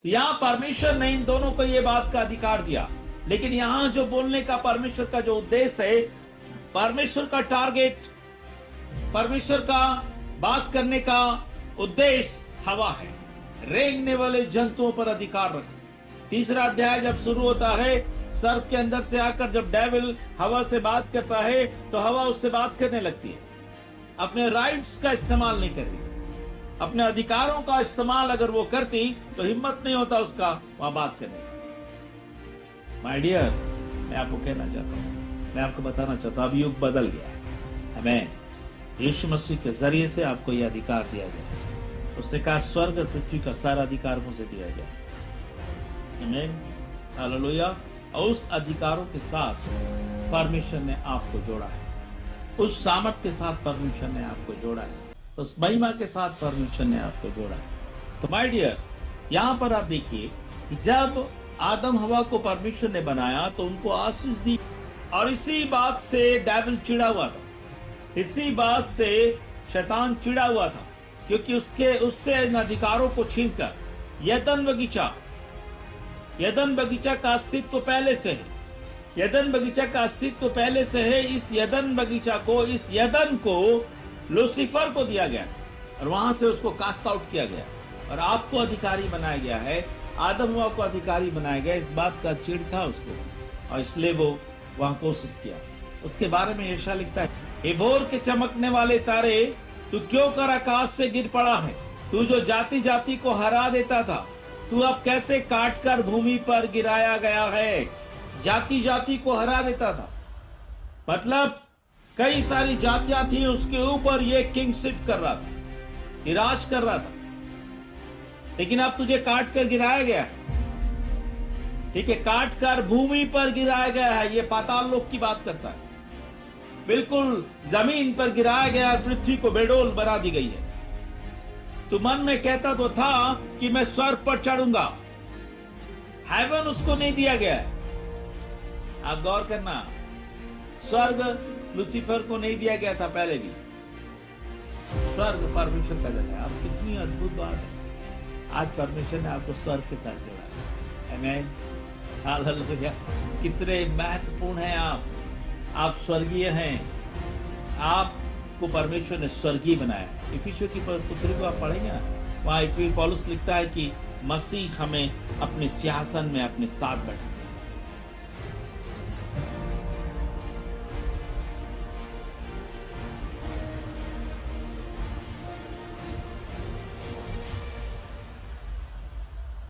तो यहां परमेश्वर ने इन दोनों को यह बात का अधिकार दिया, लेकिन यहां जो बोलने का परमेश्वर का जो उद्देश्य है, परमेश्वर का टारगेट, परमेश्वर का बात करने का उद्देश्य हवा है। रेंगने वाले जंतुओं पर अधिकार रखो। तीसरा अध्याय जब शुरू होता है, सर्प के अंदर से आकर जब डेविल हवा से बात करता है तो हवा उससे बात करने लगती है। अपने राइट्स का इस्तेमाल नहीं कर रही, अपने अधिकारों का इस्तेमाल अगर वो करती तो हिम्मत नहीं होता उसका वहां बात करने का। माय डियर्स, मैं आपको कहना चाहता हूं, मैं आपको बताना चाहता हूं, अब युग बदल गया है। हमें यीशु मसीह के जरिए से आपको यह अधिकार दिया गया है। उसने कहा स्वर्ग और पृथ्वी का सारा अधिकार मुझे दिया गया है। आमीन, हालेलुया। और उस अधिकारों के साथ परमेश्वर ने आपको जोड़ा है, उस सामर्थ के साथ परमेश्वर ने आपको जोड़ा है, उस महिमा के साथ परमेश्वर ने आपको जोड़ा है। तो माय डियर्स, यहां पर आप देखिए कि जब आदम हवा को परमेश्वर ने बनाया तो उनको आशीष दी, और इसी बात से डेविल चिढ़ा हुआ था, इसी बात से शैतान चिढ़ा हुआ था, क्योंकि उससे इन अधिकारों को छीनकर यदन बगीचा का अस्तित्व पहले से है, यदन बगीचा का अस्तित्व पहले से है। इस यदन बगीचा को, इस यदन को लूसीफर को दिया गया और वहां से उसको कास्ट आउट किया गया और आपको अधिकारी बनाया गया है, आदम हवा को अधिकारी बनाया गया। इस बात का चिढ़ था उसको और इसलिए वो वहां कोशिश किया। उसके बारे में यशायाह लिखता है, हे भोर के चमकने वाले तारे, तू क्यों कर आकाश से गिर पड़ा है? तू जो जाति जाति को हरा देता था, तू अब कैसे काट कर भूमि पर गिराया गया है। जाति जाति को हरा देता था, मतलब कई सारी जातियां थी, उसके ऊपर ये किंगशिप कर रहा था, ये राज कर रहा था, लेकिन अब तुझे काट कर गिराया गया है। ठीक है, काट कर भूमि पर गिराया गया है। ये पाताल लोक की बात करता है, बिल्कुल जमीन पर गिराया गया है, पृथ्वी को बेडोल बना दी गई है। तो मन में कहता तो था कि मैं स्वर्ग पर चढ़ूंगा, हेवन उसको नहीं दिया गया है। आप गौर करना, स्वर्ग लूसीफर को नहीं दिया गया था पहले भी, स्वर्ग परमेश्वर का जगह है। अब कितनी अद्भुत बात है, आज परमेश्वर ने आपको स्वर्ग के साथ जोड़ा। आमीन, हालेलुया। कितने महत्वपूर्ण हैं आप स्वर्गीय हैं, आपको परमेश्वर ने स्वर्गीय बनाया। इफिसियों की पुत्री को आप पढ़ेंगे ना, वहां पौलुस लिखता है कि मसीह हमें अपने सिंहासन में अपने साथ बैठा